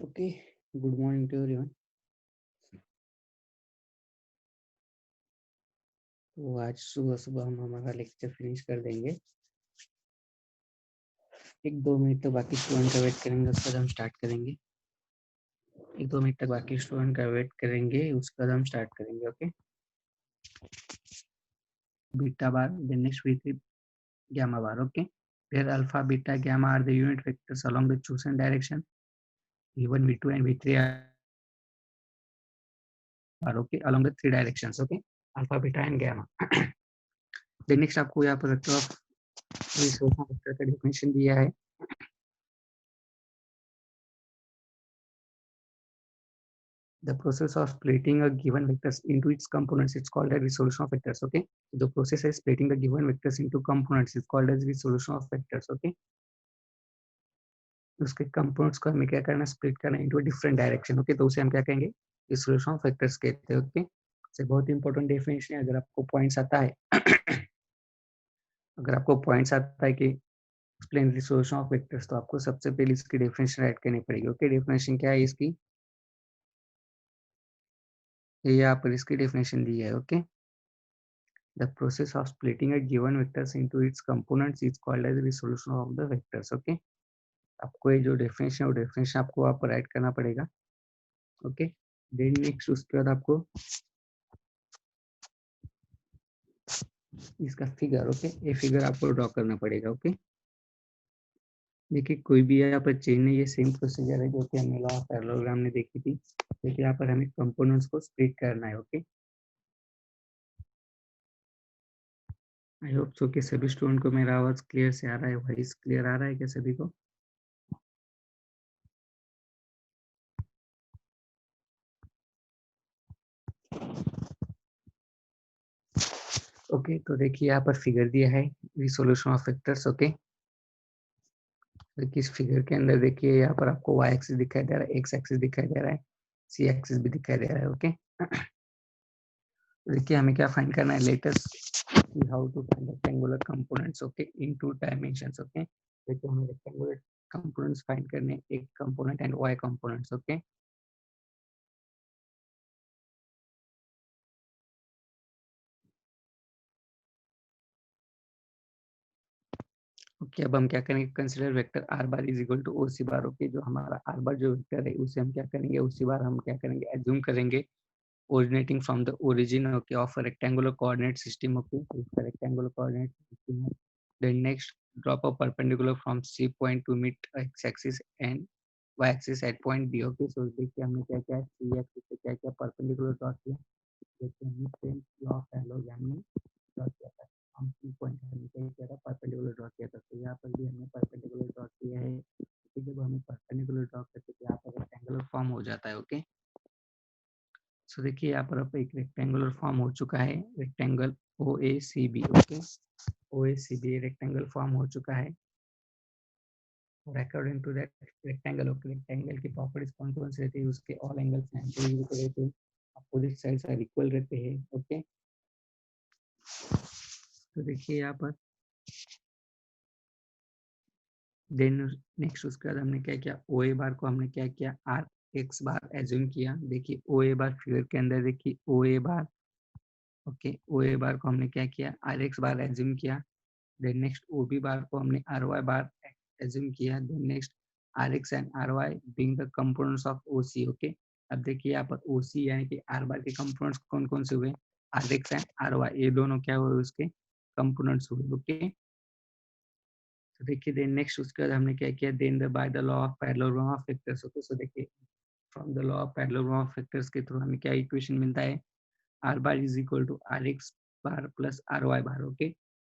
Okay, good morning to everyone. तो आज सुबह सुबह हम हमारा लेक्चर फिनिश कर देंगे। 1-2 मिनट तक बाकी स्टूडेंट का वेट करेंगे, उसके बाद हम स्टार्ट करेंगे। 1-2 मिनट तक बाकी स्टूडेंट का वेट करेंगे, उसके बाद हम स्टार्ट करेंगे। Okay, beta bar, then next we keep gamma bar. Okay, where alpha, beta, gamma are the unit vectors along the chosen direction. V1, V2 and V3 are okay along the 3 directions. Okay, alpha, beta and gamma. then next आपको यहाँ पर vector of vector का definition दिया है। The process of splitting a given vectors into its components is called a resolution of vectors. Okay, the process is splitting the given vectors into components is called as resolution of vectors. Okay, उसके components को हमें क्या करना, split करना into a different direction. Okay, तो उसे हम क्या कहेंगे, resolution of vectors कहते हैं. Okay, से बहुत important definition है। अगर आपको points आता है अगर आपको points आता है कि explain resolution of vectors, तो आपको सबसे पहले इसकी definition write करनी पड़ेगी. Okay, definition क्या है इसकी, ये यहाँ पर इसकी definition दी है. Okay, the process of splitting a given vectors into its components is called as resolution of the vectors. Okay, आपको ये जो डेफिनेशन है वो डेफिनेशन आपको वहाँ पर राइट करना पड़ेगा. ओके, देन नेक्स्ट उसके बाद आपको इसका फिगर, ओके, ये फिगर आपको ड्रॉ करना पड़ेगा. ओके, देखिए कोई भी यहाँ पर चेंज नहीं है, सेम प्रोसीजर है जो कि हमने लॉ ऑफ पैरेललोग्राम में देखी थी. देखिए यहाँ पर हमें कंपोनेंट्स को स्प्लिट करना है. ओके, आई होप सो कि सभी स्टूडेंट को मेरा आवाज क्लियर से आ रहा है, वॉइस क्लियर आ रहा है क्या सभी को? ओके, तो देखिए यहाँ पर फिगर दिया है रिसोल्यूशन ऑफ वेक्टर्स. ओके, देखिए इस फिगर के अंदर देखिए यहाँ पर आपको y एक्सिस दिखाई दे रहा है, x एक्सिस दिखाई दे रहा है, c एक्सिस भी दिखाई दे रहा है. ओके, देखिए हमें क्या फाइंड करना है, let us see how to find rectangular components. Okay, in 2 dimensions. Okay, देखिए हमें रेक्टेंगुलर कंपोनेंट्स फाइंड करने, x component and y components. Okay, okay, अब हम क्या करेंगे, consider vector r bar is equal to O C bar. Okay, जो हमारा r बार जो वेक्टर है उसे हम क्या करेंगे, उसी बार हम क्या करेंगे, एज्यूम करेंगे originating from the origin, okay, of a rectangular coordinate system. Okay, so it's a rectangular coordinate system. Then next, drop a perpendicular from C point to meet x-axis and y-axis at point B. Okay, so देखिए हमने क्या क्या C axis से क्या क्या perpendicular draw किया, देखिए हमने सेम लॉ ऑफ पैरेललोग्राम में ड्रॉ किया था. हम C पॉइंट हमने क्या किया था, परपेंडिकुलर ड्रॉ किया था. तो यहाँ पर भी हमने परपेंडिकुलर ड्रॉ किया है. जब हमें परपेंडिकुलर ड्रॉ करते हैं यहाँ पर रेक्टेंगुलर फॉर्म हो जाता है. ओके, सो देखिए यहाँ पर अब एक रेक्टेंगुलर फॉर्म हो चुका है, rectangle O A C B. Okay, O A C B rectangle form हो चुका है. और according to that rectangle, okay, rectangle की प्रॉपर्टीज कौन कौन सी रहती है, उसके ऑल एंगल्स 90 डिग्री पे रहते हैं, अपोजिट साइड्स आर इक्वल रहते हैं. ओके, तो देखिए यहाँ पर देन नेक्स्ट उसके बाद हमने क्या किया, ओ ए बार को हमने क्या किया, आर एक्स बार एज्यूम किया. देखिए ओ ए बार फिगर के अंदर देखिए ओ ए बार, ओके, ओ ए बार को हमने क्या किया, आर एक्स बार एज्यूम किया. देन नेक्स्ट OB बार को हमने RY बार एज्यूम किया. Then next RX and RY being the components of OC. Okay, अब देखिए यहाँ पर OC यानी कि R बार के कंपोनेंट्स कौन कौन से हुए, RX एंड RY, ये दोनों क्या हुए, उसके कंपोनेंट्स हुए. ओके, तो देखिए देन नेक्स्ट उसके बाद हमने क्या किया, then the by the law of parallelogram of vectors. Okay, so देखिए from the law of parallelogram of vectors के थ्रू हमें क्या इक्वेशन मिलता है, R bar is equal to RX bar plus RY bar. Okay,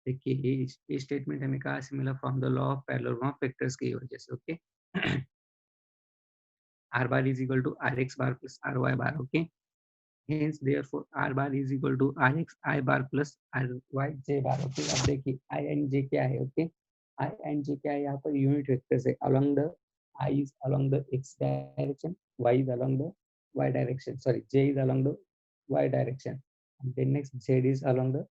देखिए ये statement हमें कहाँ से मिला, from the law of parallelogram of vectors की वजह से. Okay, R bar is equal to RX bar plus RY bar. Okay, hence therefore R bar is equal to RX I bar plus RY J bar. Okay, अब देखिए I and J क्या है. Okay, I and J क्या है, यहाँ per unit vectors है. along the I is along the X direction, Y is along the Y direction, sorry, J is along the Y direction, and then next Z is along the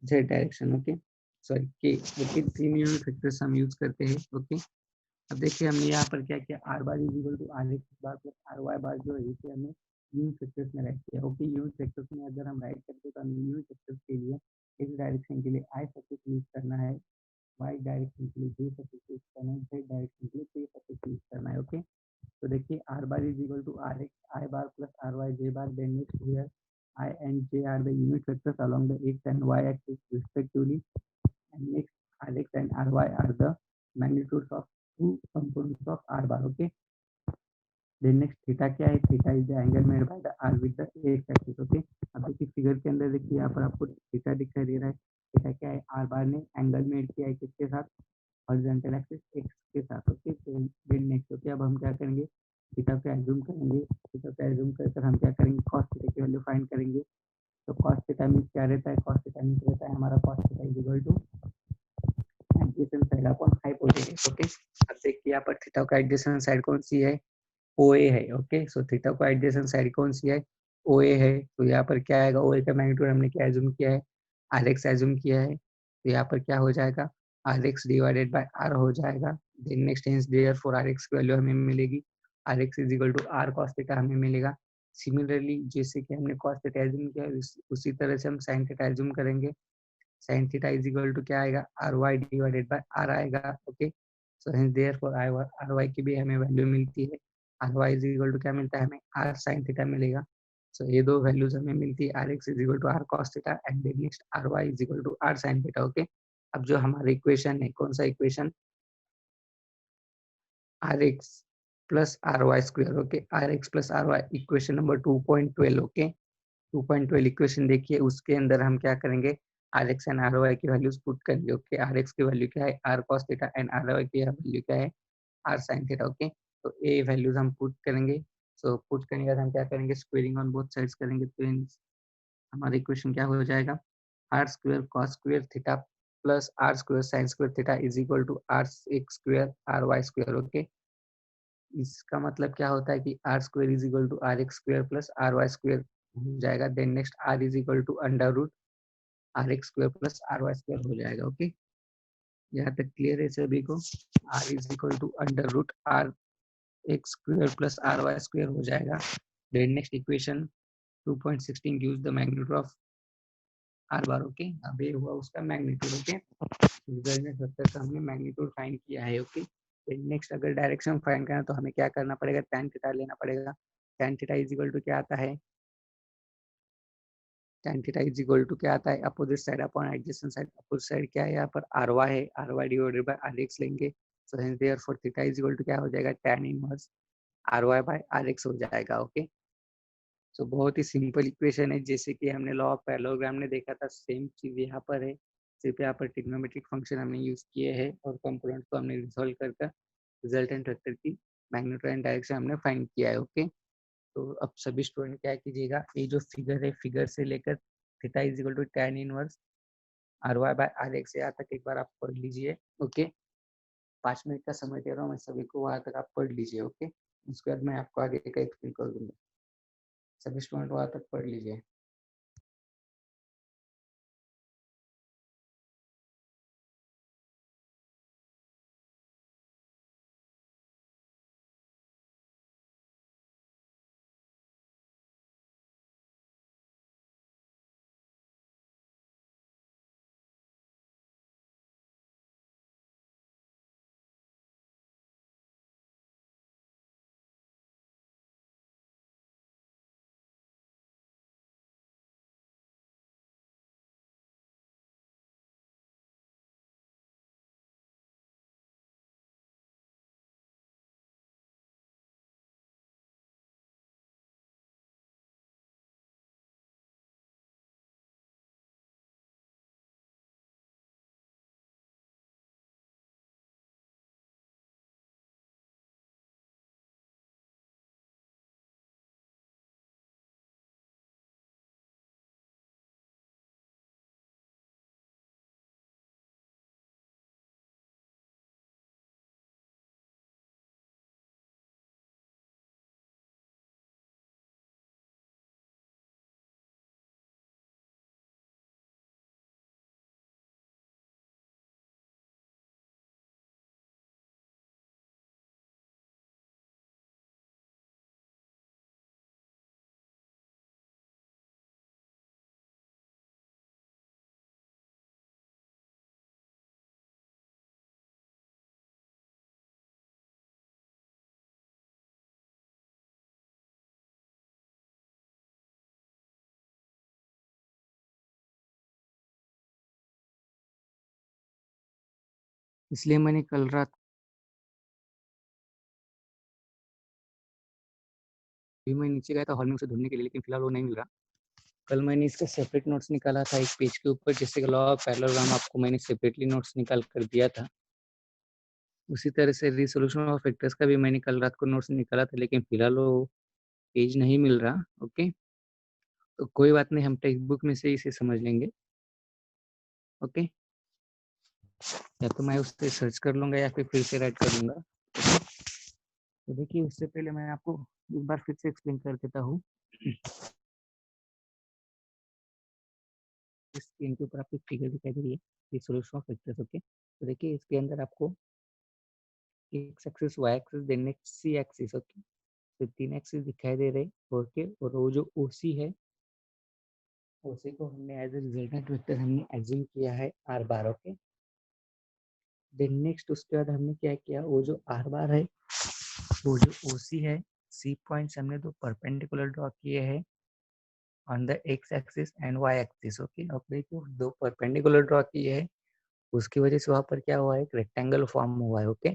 Z direction. Okay, sorry के, okay, 3 unit vectors हम use करते हैं. Okay, अब देखिए हमने यहाँ पर क्या किया, R bar is equal to R X bar plus R Y bar जो है इसे हमने यूनिट वेक्टर्स में राइट किया। ओके, यूनिट वेक्टर्स में अगर हम राइट करते हैं तो हमें यूनिट वेक्टर्स के लिए एक्स डायरेक्शन के लिए आई सफिक्स यूज करना है, वाई डायरेक्शन के लिए जे सफिक्स यूज करना है, जेड डायरेक्शन के लिए के सफिक्स यूज करना है। ओके, तो देखिए R bar is equal to R X I bar plus R Y J bar, then next here I and J are the unit vectors along the x and y axis respectively, and next Rx and Ry are the magnitudes of two components of R bar. Okay, then next theta क्या है, theta is the angle made by the R with the x axis. Okay, अब देखिए figure के अंदर देखिए यहाँ पर आपको theta दिखाई दे रहा है, theta क्या है, R bar ने एंगल मेड किया है किसके साथ, हॉरिजॉन्टल एक्सिस x के साथ। ओके, then next ओके अब हम क्या करेंगे, थीटा पे एज्यूम करेंगे, थीटा पे एज्यूम कर हम क्या करेंगे, cos थीटा की वैल्यू फाइंड करेंगे। तो cos थीटा मीन्स क्या रहता है, cos थीटा मीन्स रहता है हमारा cos theta is equal two adjacent side upon hypotenuse. Okay, अब देखिए यहाँ पर थीटा का एडजेसेंट साइड कौन सी है, OA है। ओके, सो थीटा का एडजेसेंट साइड कौन सी है, OA है। तो यहाँ पर क्या आएगा, OA का मैग्नीट्यूड हमने क्या एज्यूम किया है, RX एज्यूम किया है। तो यहाँ पर क्या हो जाएगा, RX डिवाइडेड बाय R हो जाएगा। Then next hence therefore RX की वैल्यू हमें मिलेगी, RX is equal to R cos theta हमें मिलेगा। सिमिलरली जैसे कि हमने cos थीटा एज्यूम किया उसी तरह से हम sin थीटा एज्यूम करेंगे। sin theta is equal to क्या आएगा, R Y divided by R आएगा। Okay, so hence therefore R Y की भी हमें वैल्यू मिलती है, R Y is equal to क्या मिलता है हमें, आर sin थीटा मिलेगा। सो ये दो वैल्यूज हमें मिलती है, R X is equal to R cos theta and then next R Y is equal to R sin theta. Okay, अब जो हमारा इक्वेशन है, कौन सा equation, R X plus R Y square. Okay, R X plus R Y equation number 2.12। Okay, 2.12 equation देखिए, उसके अंदर हम क्या करेंगे, R X and R Y की वैल्यूज पुट करेंगे। ओके, आर एक्स की वैल्यू क्या है, R cos theta and R Y की वैल्यू क्या है, आर साइन थीटा। ओके, तो ये वैल्यूज हम पुट करेंगे। सो पुट करने के बाद हम क्या करेंगे, स्क्वेयरिंग ऑन बोथ साइड्स करेंगे। तो हमारा इक्वेशन क्या हो जाएगा, R square cos square theta plus R square sine square theta is equal to R X square R Y square. Okay, इसका मतलब क्या होता है कि R square is equal to R X square plus R Y square हो जाएगा। Then next R is equal to under root R X square plus R Y square हो जाएगा। ओके, यहाँ तक क्लियर है सभी को, are is equal to under root R X square plus R Y square हो जाएगा। Then next equation 2.16 gives the magnitude of R bar. Okay, अब ये हुआ उसका मैग्नीट्यूड। ओके, रिजल्ट में 70 का हमने मैग्नीट्यूड फाइंड किया है। ओके, नेक्स्ट अगर डायरेक्शन फाइंड करना तो हमें क्या करना पड़ेगा, tan थीटा लेना पड़ेगा। tan theta is equal to क्या आता है, tan theta is equal to क्या आता है, opposite side upon adjacent side. Opposite side क्या है, यहाँ पर आर वाई है, R Y divided by R X लेंगे। So hence therefore theta is equal to क्या हो जाएगा, tan inverse R Y by R X हो जाएगा। ओके, सो बहुत ही सिंपल इक्वेशन है, जैसे कि हमने लॉ ऑफ पैरेललोग्राम में देखा था, सेम चीज यहाँ पर है। सिर्फ यहाँ पर ट्रिग्नोमेट्रिक फंक्शन हमने यूज किए हैं और कंपोनेंट को हमने रिजोल्व कर रिजल्टेंट वेक्टर की मैग्नीट्यूड एंड डायरेक्शन हमने फाइंड किया है। ओके, तो अब सभी स्टूडेंट क्या कीजिएगा, ये जो फिगर है, फिगर से लेकर theta is equal to tan inverse R Y by R X यहाँ तक एक बार आप पढ़ लीजिए। ओके, 5 मिनट का समय दे रहा हूँ मैं सभी को, वहां तक आप पढ़ लीजिए। ओके, उसके बाद मैं आपको आगे का एक्सप्लेन कर दूंगा, सभी स्टूडेंट वहां तक पढ़ लीजिए। इसलिए मैंने कल रात भी मैं नीचे गया था हॉल में उसे ढूंढने के लिए, लेकिन फिलहाल वो नहीं मिल रहा। कल मैंने इसका सेपरेट नोट्स निकाला था एक पेज के ऊपर, जैसे कि लॉ ऑफ पैरेललोग्राम आपको मैंने सेपरेटली नोट्स निकाल कर दिया था, उसी तरह से रिसोल्यूशन ऑफ वेक्टर्स का भी मैंने कल रात को नोट्स निकाला था, लेकिन फिलहाल वो पेज नहीं मिल रहा। ओके, तो कोई बात नहीं, हम टेक्स्ट बुक में से इसे समझ लेंगे। ओके, या तो मैं उससे सर्च कर लूंगा या फिर से राइट कर लूंगा। तो देखिए, उससे पहले मैं आपको एक बार फिर से एक्सप्लेन कर देता हूँ। इस स्क्रीन के ऊपर आपको फिगर दिखाई दे रही है, रिसोल्यूशन ऑफ वेक्टर्स। ओके, तो देखिए इसके अंदर आपको X axis, Y axis, then next C axis. Okay, तो 3 एक्सिस दिखाई दे रहे। ओके, और वो जो ओसी है, ओसी को हमने एज ए रिजल्टेंट वेक्टर हमने एज्यूम किया है R bar. Okay, then next उसके बाद हमने क्या किया, वो जो आर बार है, वो जो ओसी है, सी पॉइंट्स हमने दो परपेंडिकुलर ड्रॉ किए हैं on the X axis and Y axis. Okay, अब देखिए दो परपेंडिकुलर ड्रॉ किए हैं, उसकी वजह से वहां पर क्या हुआ है, एक रेक्टेंगल फॉर्म हुआ है। Okay,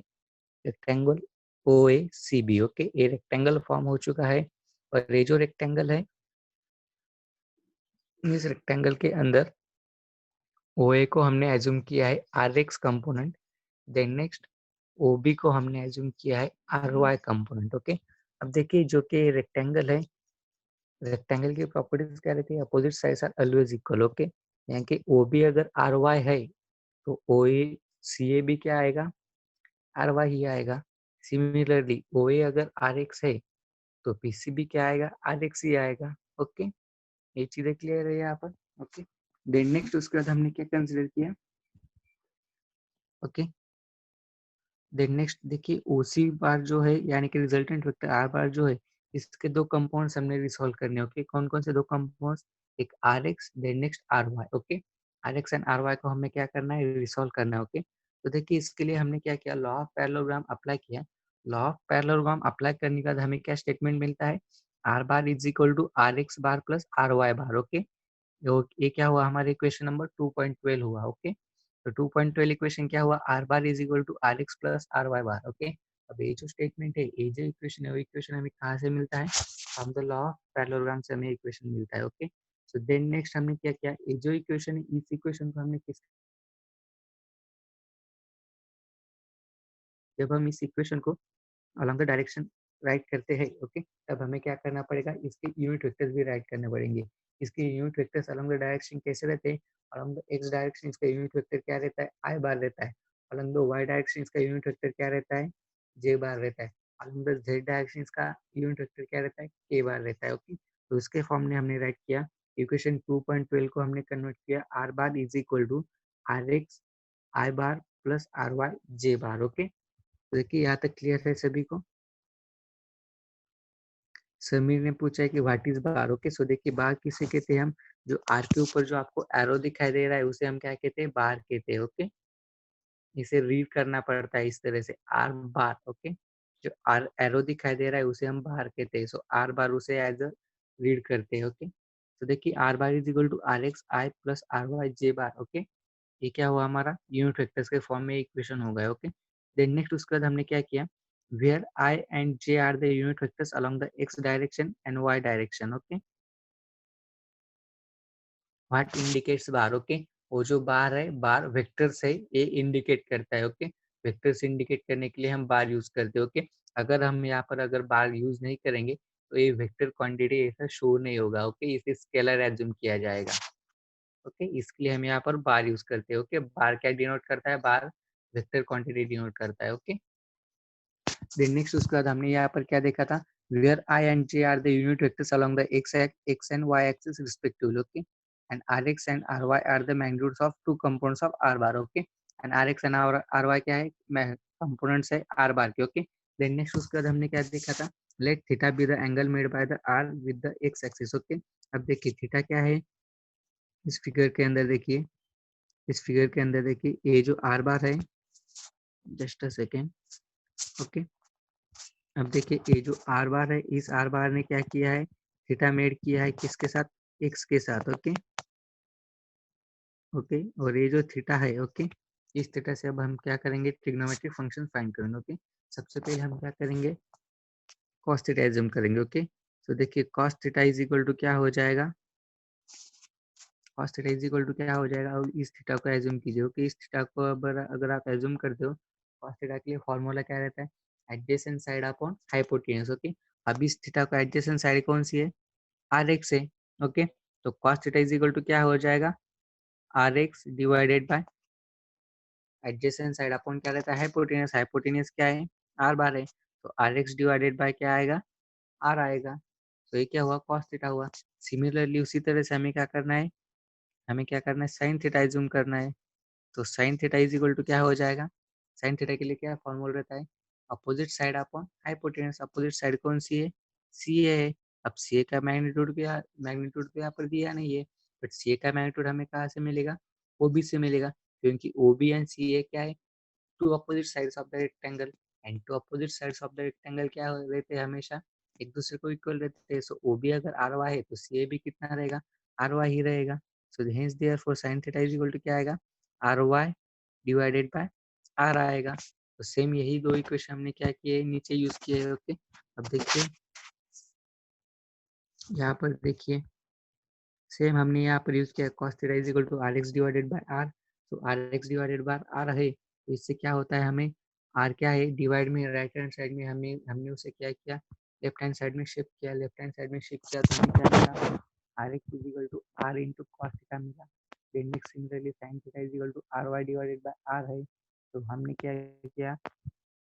rectangle O A C B. Okay, ये रेक्टेंगल फॉर्म हो चुका है, और ये जो रेक्टेंगल है, इस रेक्टेंगल के अंदर ओ ए को हमने एज्यूम किया है R X component, then next O B को हमने एज्यूम किया है आर वाई कंपोनेंट। ओके, अब देखिए जो कि रेक्टेंगल है, रेक्टेंगल की प्रॉपर्टीज क्या रहती है, opposite sides are always equal. Okay, यानी कि ओ बी अगर आर वाई है तो ओ ए सी ए भी क्या आएगा, आर वाई ही आएगा। सिमिलरली ओ ए अगर आर एक्स है तो पी सी भी क्या आएगा, आर एक्स ही आएगा। ओके, ये चीजें क्लियर है यहाँ पर। ओके, देन नेक्स्ट उसके बाद हमने क्या कंसिडर किया। ओके, देन नेक्स्ट देखिए ओसी बार जो है, यानी कि रिजल्टेंट वेक्टर आर बार जो है, इसके दो कंपाउंड्स हमने रिसॉल्व करने। ओके, कौन कौन से दो कंपाउंड्स, एक R X, then next R Y. Okay, R X and R Y को हमें क्या करना है, रिसॉल्व करना है। ओके, तो देखिए इसके लिए हमने क्या किया, लॉ ऑफ पैरेललोग्राम अप्लाई किया। लॉ ऑफ पैरेललोग्राम अप्लाई करने के बाद हमें क्या स्टेटमेंट मिलता है, R bar is equal to R X bar plus R Y bar. Okay, ये क्या हुआ, हमारे इक्वेशन नंबर 2.12 हुआ। ओके, तो 2.12 इक्वेशन क्या हुआ, R bar is equal to R X plus R Y bar. Okay, अब ये जो स्टेटमेंट है, ये जो इक्वेशन है, वो इक्वेशन हमें कहाँ से मिलता है, हम द लॉ ऑफ पैरेललोग्राम से हमें इक्वेशन मिलता है। ओके, सो देन नेक्स्ट हमने क्या किया, ये जो इक्वेशन है, इस इक्वेशन को हमने किस, जब हम इस इक्वेशन को अलॉन्ग द डायरेक्शन राइट करते हैं, ओके, तब हमें क्या करना पड़ेगा, इसके यूनिट वेक्टर्स भी राइट करने पड़ेंगे। इसके unit vectors along the direction कैसे रहते हैं, अलॉन्ग द एक्स डायरेक्शन इसका यूनिट वेक्टर क्या रहता है, आई बार रहता है। अलॉन्ग द वाई डायरेक्शन इसका यूनिट वेक्टर क्या रहता है, जे बार रहता है। अलॉन्ग द जेड डायरेक्शन इसका यूनिट वेक्टर क्या रहता है, के बार रहता है। ओके, तो इसके फॉर्म में हमने राइट किया, इक्वेशन 2.12 को हमने कन्वर्ट किया, R bar is equal to R X I bar plus R Y J bar. Okay, तो देखिए यहाँ तक क्लियर है सभी को। समीर ने पूछा है कि what is bar. Okay, so देखिए बार किसे कहते हैं हम, जो आर के ऊपर जो आपको एरो दिखाई दे रहा है, उसे हम क्या कहते हैं, बार कहते हैं। ओके, इसे रीड करना पड़ता है इस तरह से, आर बार। ओके, जो आर एरो दिखाई दे रहा है उसे हम बार कहते हैं, सो आर बार उसे एज अ रीड करते हैं। ओके, तो देखिए R bar is equal to R X I plus R Y J bar. Okay, ये क्या हुआ, हमारा यूनिट वेक्टर्स के फॉर्म में इक्वेशन हो गया। ओके, देन नेक्स्ट उसके बाद हमने क्या किया, where I and J are the unit vectors along the x direction and y direction. Okay, what indicates bar. Okay, वो जो बार है, बार वेक्टर्स है, ये इंडिकेट करता है। ओके, वेक्टर्स इंडिकेट करने के लिए हम बार यूज करते हैं। ओके, अगर हम यहाँ पर अगर बार यूज नहीं करेंगे तो ये वेक्टर क्वांटिटी ऐसा शो नहीं होगा। ओके, इसे स्केलर एज्यूम किया जाएगा। ओके, इसके लिए हम यहाँ पर बार यूज करते हैं। ओके, बार क्या डिनोट करता है, बार वेक्टर क्वांटिटी डिनोट करता है। ओके, देन नेक्स्ट उसके बाद हमने यहाँ पर क्या देखा था, where I and J are the unit vectors along the X and Y axis respectively. Okay, and R X and R Y are the magnitudes of two components of R bar. Okay, and R X and R Y क्या है, components है R बार के। Okay, then next उसके बाद हमने क्या देखा था, let theta be the angle made by the R with the X axis. Okay, अब देखिए थीटा क्या है, इस फिगर के अंदर देखिए, इस फिगर के अंदर देखिए, ये जो आर बार है, जस्ट अ सेकेंड। ओके, अब देखिए ये जो आर बार है, इस आर बार ने क्या किया है, थीटा मेड किया है किसके साथ, एक्स के साथ। ओके, ओके, और ये जो थीटा है, ओके, इस थीटा से अब हम क्या करेंगे, ट्रिग्नोमेट्रिक फंक्शन फाइंड करेंगे। ओके, सबसे पहले हम क्या करेंगे, cos थीटा एज्यूम करेंगे। ओके, तो देखिए cos theta is equal to क्या हो जाएगा, cos theta is equal to क्या हो जाएगा, और इस थीटा को एज्यूम कीजिए। ओके, इस थीटा को अगर आप एज्यूम करते हो, cos थीटा के लिए फॉर्मूला क्या रहता है, adjacent side upon hypotenuse. Okay, अब इस थीटा को एडजेसेंट साइड कौन सी है, आर एक्स है। ओके, तो cos theta is equal to क्या हो जाएगा, R X divided by adjacent side upon क्या रहता है, हाइपोटेन्यूज। हाइपोटेन्यूज क्या है, आर बार है, तो आर एक्स डिवाइडेड बाय क्या आएगा, आर आएगा। तो ये क्या हुआ, cos थीटा हुआ। सिमिलरली उसी तरह से हमें क्या करना है, हमें क्या करना है, साइन थीटा एज्यूम करना है। तो sine theta is equal to क्या हो जाएगा, साइन थीटा के लिए क्या फॉर्मूला रहता है, opposite side upon hypotenuse. Opposite side कौन सी है, सी है। अब सी का मैग्नीट्यूड भी मैग्नीट्यूड पे यहाँ पर दिया नहीं है, बट सी का मैग्नीट्यूड हमें कहाँ से मिलेगा, ओबी से मिलेगा, क्योंकि ओबी एंड सी ए क्या है, two opposite sides of the rectangle. And two opposite sides of the rectangle क्या रहते हैं, हमेशा एक दूसरे को इक्वल रहते हैं। सो ओबी अगर आर वाई है तो सी ए भी कितना रहेगा, आर वाई ही रहेगा। So hence therefore sin theta is equal to क्या आएगा, R Y divided by R आएगा। तो सेम यही दो इक्वेशन हमने क्या किए, नीचे यूज किए है। ओके, अब देखिए यहाँ पर देखिए, सेम हमने यहाँ पर यूज किया cos theta is equal to R X divided by R. तो R X divided by R है, तो इससे क्या होता है, हमें आर क्या है, डिवाइड में राइट हैंड साइड में हमने उसे क्या किया, लेफ्ट हैंड साइड में शिफ्ट किया। लेफ्ट हैंड साइड में शिफ्ट किया तो हमें क्या मिला, R X is equal to R into cos theta मिला। Then next similarly sine theta is equal to R Y divided by R है। तो हमने क्या किया,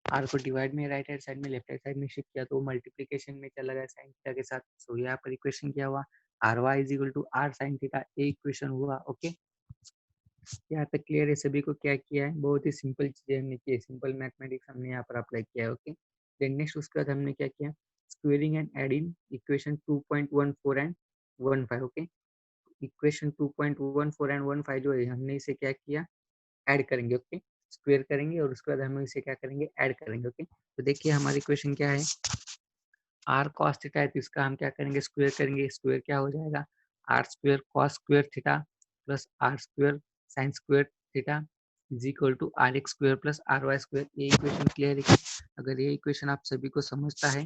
आर को डिवाइड में राइट हैंड साइड में लेफ्ट हैंड साइड में शिफ्ट किया, तो मल्टीप्लीकेशन में चला गया साइन थीटा के साथ। सो यहाँ पर इक्वेशन क्या हुआ, R Y is equal to R sine theta, ये इक्वेशन हुआ। ओके, यहाँ तक क्लियर है सभी को, क्या किया है, बहुत ही सिंपल चीजें हमने की है, सिंपल मैथमेटिक्स हमने यहाँ पर अप्लाई किया है। ओके, देन नेक्स्ट उसके बाद हमने क्या किया, squaring and adding equation 2.14 and 15। Okay, equation 2.14 and 15 जो है, हमने इसे क्या किया, ऐड करेंगे। ओके, स्क्वायर करेंगे और उसके बाद हम इसे क्या करेंगे, ऐड करेंगे। ओके, तो देखिए हमारी इक्वेशन क्या है, आर कॉस थीटा है, तो इसका हम क्या करेंगे, स्क्वायर करेंगे। स्क्वायर क्या हो जाएगा, R square cos square theta plus R square sine square theta is equal to R X square plus R Y square. ये इक्वेशन क्लियर है क्या? अगर ये इक्वेशन आप सभी को समझता है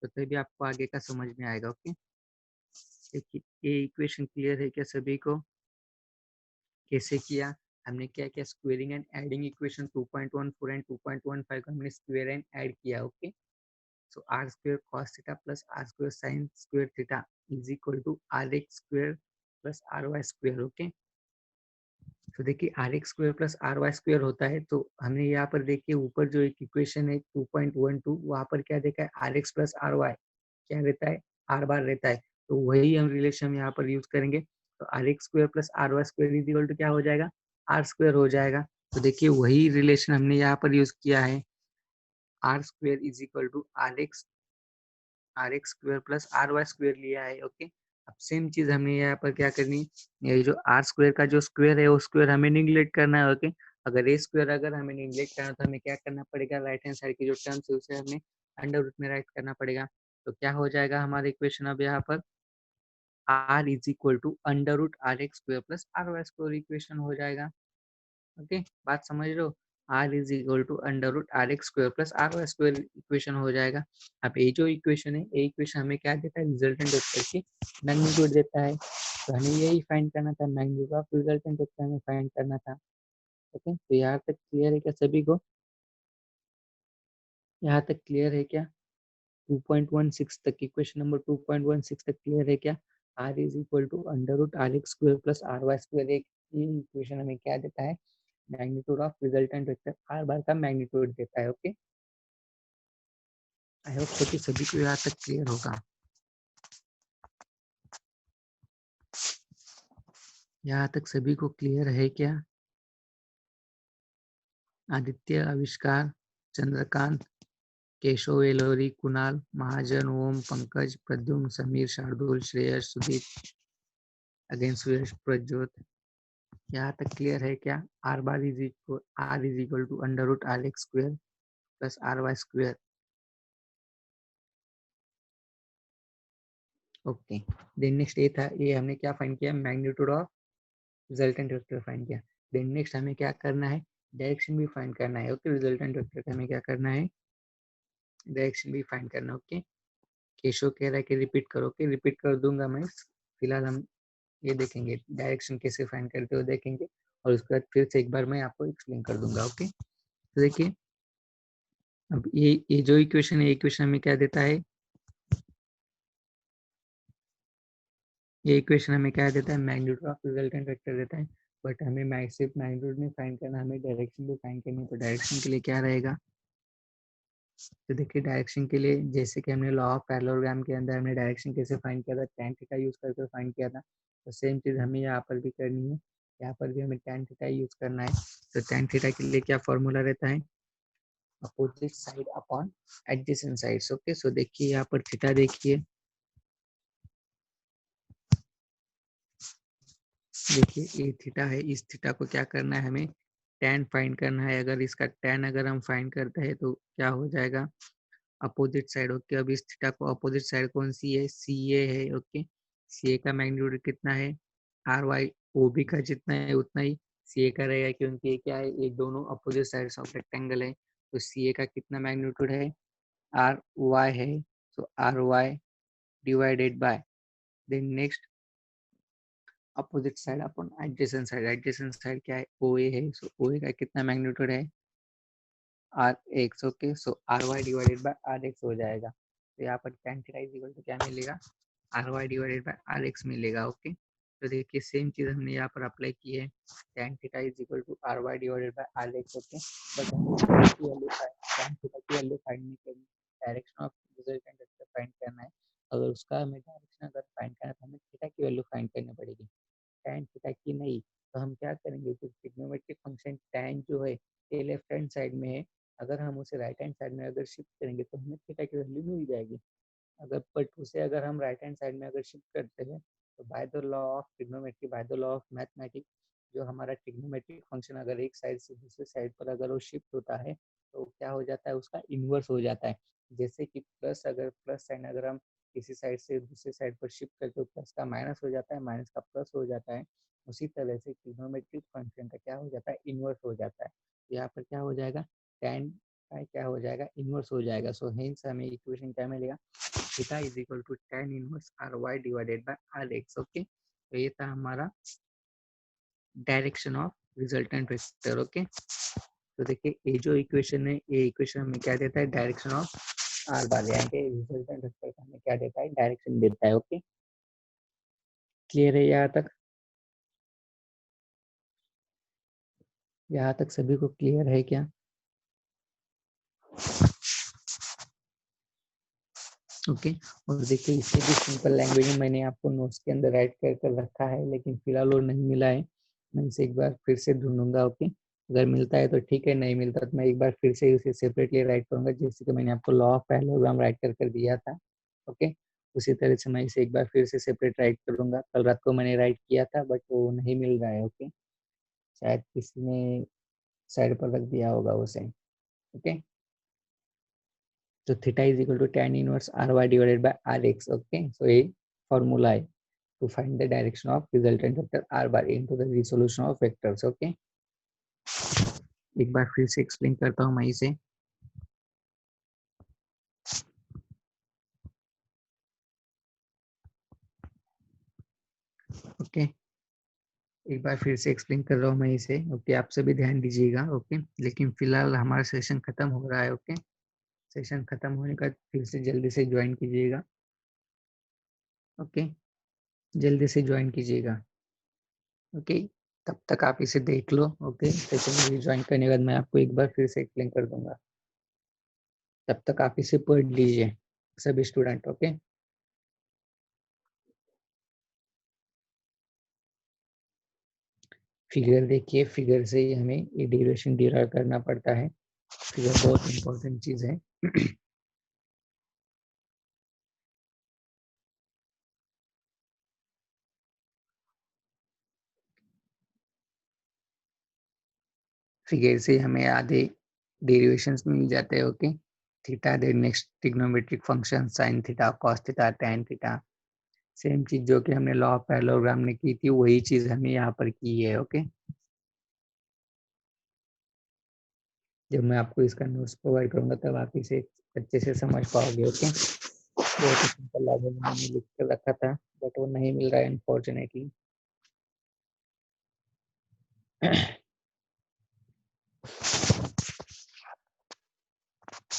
तो तभी आपको आगे का समझ में आएगा। ओके, देखिए ये इक्वेशन क्लियर है क्या सभी को, कैसे किया हमने, क्या किया, squaring and adding equation 2.14 and 2.15 को हमने स्क्वायर एंड ऐड किया। Okay, so r square cos theta plus r square sin square theta is equal to rx square plus ry square। Okay, तो देखिए R X square plus R Y square होता है, तो हमने यहाँ पर देखिए ऊपर जो एक इक्वेशन है 2.12, वहाँ पर क्या देखा है, R X plus R Y क्या रहता है, आर बार रहता है। तो वही हम रिलेशन यहाँ पर यूज करेंगे। तो R X square plus R Y square is equal to क्या हो जाएगा, आर स्क्वायर हो जाएगा। तो देखिए वही रिलेशन हमने यहाँ पर यूज किया है, R square is equal to R X square plus R Y square लिया है। ओके, अब सेम चीज हमने यहाँ पर क्या करनी, ये जो आर स्क्वायर का जो स्क्वायर है वो स्क्वायर हमें निगलेक्ट करना है। ओके, अगर ये स्क्वायर अगर हमें निगलेक्ट करना तो हमें क्या करना पड़ेगा, राइट हैंड साइड की जो टर्म्स है उसे हमें अंडर रूट में राइट करना पड़ेगा। तो क्या हो जाएगा हमारा इक्वेशन अब यहाँ पर, R is equal to under root R X square plus R Y square equation हो जाएगा। ओके, बात समझ रहे हो, R is equal to under root R X square plus R Y square equation हो जाएगा। अब ये जो इक्वेशन है, ये इक्वेशन हमें क्या देता है, रिजल्टेंट वेक्टर की मैग्नीट्यूड देता है। तो हमें यही फाइंड करना था, मैग्नीट्यूड ऑफ रिजल्टेंट वेक्टर हमें फाइंड करना था। ओके, तो यहाँ तक क्लियर है क्या सभी को, यहाँ तक क्लियर है क्या, 2.16 तक, इक्वेशन नंबर 2.16 तक क्लियर है क्या, R is equal to under root R X square plus R Y square, एक ये इक्वेशन हमें क्या देता है, magnitude of resultant vector R bar का मैग्नीट्यूड देता है। ओके, आई होप सो कि सभी को यहाँ तक क्लियर होगा। यहाँ तक सभी को क्लियर है क्या, आदित्य, आविष्कार, चंद्रकांत, केशव, एलोरी, कुणाल, महाजन, ओम, पंकज, प्रद्युम्न, समीर, शार्दुल, श्रेयस, सुदीप, अगेन सुयश, प्रज्योत, यहाँ तक क्लियर है क्या, R is equal to under root R X square plus R Y square. Okay, then next ये था, ये हमने क्या फाइंड किया, magnitude of resultant vector find किया। देन नेक्स्ट हमें क्या करना है, डायरेक्शन भी फाइंड करना है। ओके, रिजल्टेंट वेक्टर का हमें क्या करना है, डायरेक्शन भी फाइंड करना। ओके, केशव कह रहा है कि रिपीट करो। के रिपीट कर दूंगा मैं। फिलहाल हम ये देखेंगे डायरेक्शन कैसे फाइंड करते हो देखेंगे, और उसके बाद फिर से एक बार मैं आपको एक्सप्लेन कर दूंगा। ओके, तो देखिए अब ये जो इक्वेशन है, इक्वेशन हमें क्या देता है, ये इक्वेशन हमें क्या देता है, मैग्नीट्यूड ऑफ रिजल्टेंट वेक्टर देता है। बट हमें सिर्फ मैग्नीट्यूड नहीं फाइंड करना, हमें डायरेक्शन भी फाइंड करनी है। तो डायरेक्शन के लिए क्या रहेगा, तो देखिए डायरेक्शन के लिए जैसे कि हमने लॉ ऑफ पैरेललोग्राम के अंदर हमने डायरेक्शन कैसे फाइंड किया था, tan थीटा यूज करके फाइंड किया था, तो सेम चीज हमें यहाँ पर भी करनी है। यहाँ पर भी हमें tan थीटा यूज करना है। तो tan थीटा के लिए क्या फॉर्मूला रहता है, opposite side upon adjacent sides. Okay, so देखिए यहाँ पर थीटा देखिए, देखिए ये थीटा है, इस थीटा को क्या करना है, हमें tan फाइंड करना है। अगर इसका tan अगर हम फाइंड करते हैं तो क्या हो जाएगा, अपोजिट साइड। ओके, अब इस थीटा को अपोजिट साइड कौन सी है, सी ए है। ओके, सी ए का मैग्नीट्यूड कितना है, आर वाई ओ बी का जितना है उतना ही सी ए का रहेगा, क्योंकि ये क्या है, ये दोनों अपोजिट साइड्स ऑफ रेक्टेंगल है। तो सी ए का कितना मैग्नीट्यूड है, आर वाई है, तो R Y divided by, then next opposite side upon adjacent side, adjacent side क्या है, ओ ए है, सो ओ ए का कितना मैग्नीट्यूड है, R X. Okay, so R Y divided by R X हो जाएगा। तो यहाँ पर tan theta is equal to क्या मिलेगा, R Y divided by R X मिलेगा। ओके, तो देखिए सेम चीज हमने यहाँ पर अप्लाई की है, tan theta is equal to R Y divided by R X. Okay, but हमें tan थीटा की वैल्यू फाइंड नहीं करनी, direction of resultant vector find करना है। अगर उसका हमें डायरेक्शन अगर फाइंड करना है तो हमें थीटा की वैल्यू फाइंड करनी पड़ेगी, tan थीटा की नहीं। तो हम क्या करेंगे, जो ट्रिग्नोमेट्रिक फंक्शन tan जो है ये लेफ्ट हैंड साइड में है, अगर हम उसे राइट हैंड साइड में अगर शिफ्ट करेंगे तो हमें थीटा की वैल्यू मिल जाएगी। अगर बट उसे अगर हम राइट हैंड साइड में अगर शिफ्ट करते हैं तो bye the law of trigonometry, bye the law of mathematics, जो हमारा ट्रिग्नोमेट्रिक फंक्शन अगर एक साइड से दूसरे साइड पर अगर वो शिफ्ट होता है तो क्या हो जाता है, उसका इन्वर्स हो जाता है। जैसे कि प्लस, अगर प्लस साइन अगर हम किसी साइड से दूसरे साइड पर शिफ्ट करते हो, प्लस का माइनस हो जाता है, माइनस का प्लस हो जाता है। उसी तरह से ट्रिग्नोमेट्रिक फंक्शन का क्या हो जाता है, इन्वर्स हो जाता है। तो यहाँ पर क्या हो जाएगा, tan का क्या हो जाएगा, इन्वर्स हो जाएगा। सो हेंस हमें इक्वेशन क्या मिलेगा, theta is equal to tan inverse R Y divided by R X. Okay, तो ये था हमारा direction of resultant vector. Okay, तो देखिए ये जो इक्वेशन है, ये इक्वेशन हमें क्या देता है, डायरेक्शन ऑफ आर बार, यानी कि रिजल्टेंट वेक्टर का हमें क्या देता है, डायरेक्शन देता है। ओके, क्लियर है यहाँ तक, यहाँ तक सभी को क्लियर है क्या। ओके, और देखिए इससे भी सिंपल लैंग्वेज में मैंने आपको नोट्स के अंदर राइट कर कर रखा है, लेकिन फिलहाल वो नहीं मिला है, मैं इसे एक बार फिर से ढूंढूंगा। ओके, अगर मिलता है तो ठीक है, नहीं मिलता तो मैं एक बार फिर से उसे सेपरेटली राइट करूंगा, जैसे कि मैंने आपको लॉ ऑफ पैरेललोग्राम राइट कर कर दिया था। ओके, उसी तरह से मैं इसे एक बार फिर से सेपरेट राइट करूंगा। कल रात को मैंने राइट किया था बट वो नहीं मिल रहा है। ओके, शायद किसी ने साइड पर रख दिया होगा उसे। ओके, तो theta is equal to tan inverse R Y divided by R X. Okay, so ये फॉर्मूला है to find the direction of resultant vector r bar into the resolution of vectors. Okay, एक बार फिर से explain करता हूँ मैं इसे। Okay, एक बार फिर से एक्सप्लेन कर रहा हूँ मैं इसे। ओके, आप सभी ध्यान दीजिएगा। ओके, लेकिन फिलहाल हमारा सेशन खत्म हो रहा है। ओके, सेशन खत्म होने का फिर से जल्दी से ज्वाइन कीजिएगा। ओके, जल्दी से ज्वाइन कीजिएगा। ओके, तब तक आप इसे देख लो। ओके, सेशन ज्वाइन करने के बाद मैं आपको एक बार फिर से एक्सप्लेन कर दूंगा, तब तक आप इसे पढ़ लीजिए सभी स्टूडेंट। ओके, फिगर देखिए, फिगर से ही हमें ये ड्यूरेशन डिराइव करना पड़ता है। फिगर बहुत इंपॉर्टेंट चीज है। फिगर से हमें आधे डेरिवेशंस मिल जाते हैं। Okay, theta, then next trigonometric function sine theta, cos theta, tan theta, same चीज जो कि हमने लॉ ऑफ पैरेललोग्राम ने की थी वही चीज हमें यहाँ पर की है। ओके, जब मैं आपको इसका नोट्स प्रोवाइड करूंगा तब आप इसे अच्छे से समझ पाओगे। ओके, बहुत ही सिंपल लैंग्वेज में मैंने लिख कर रखा था, बट वो नहीं मिल रहा है अनफॉर्चुनेटली।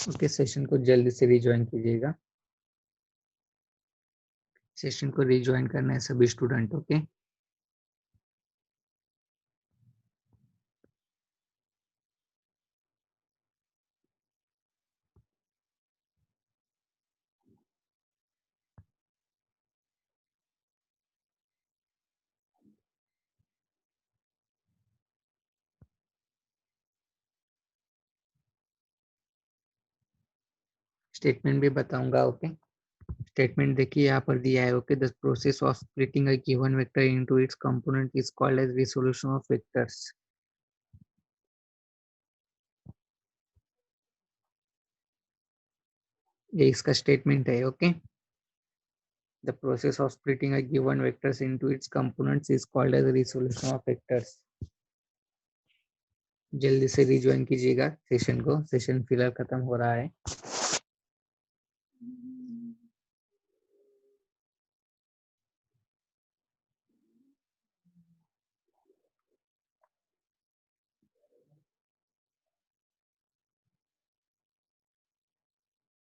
ओके, सेशन को जल्दी से रिज्वाइन कीजिएगा। सेशन को रिज्वाइन करना है सभी स्टूडेंट। ओके, स्टेटमेंट भी बताऊंगा। ओके, स्टेटमेंट देखिए यहाँ पर दिया है। Okay, the process of splitting a given vector into its component is called as resolution of vectors. ये इसका स्टेटमेंट है। Okay, the process of splitting a given vectors into its components is called as resolution of vectors. जल्दी से rejoin कीजिएगा session को, session फिलहाल खत्म हो रहा है।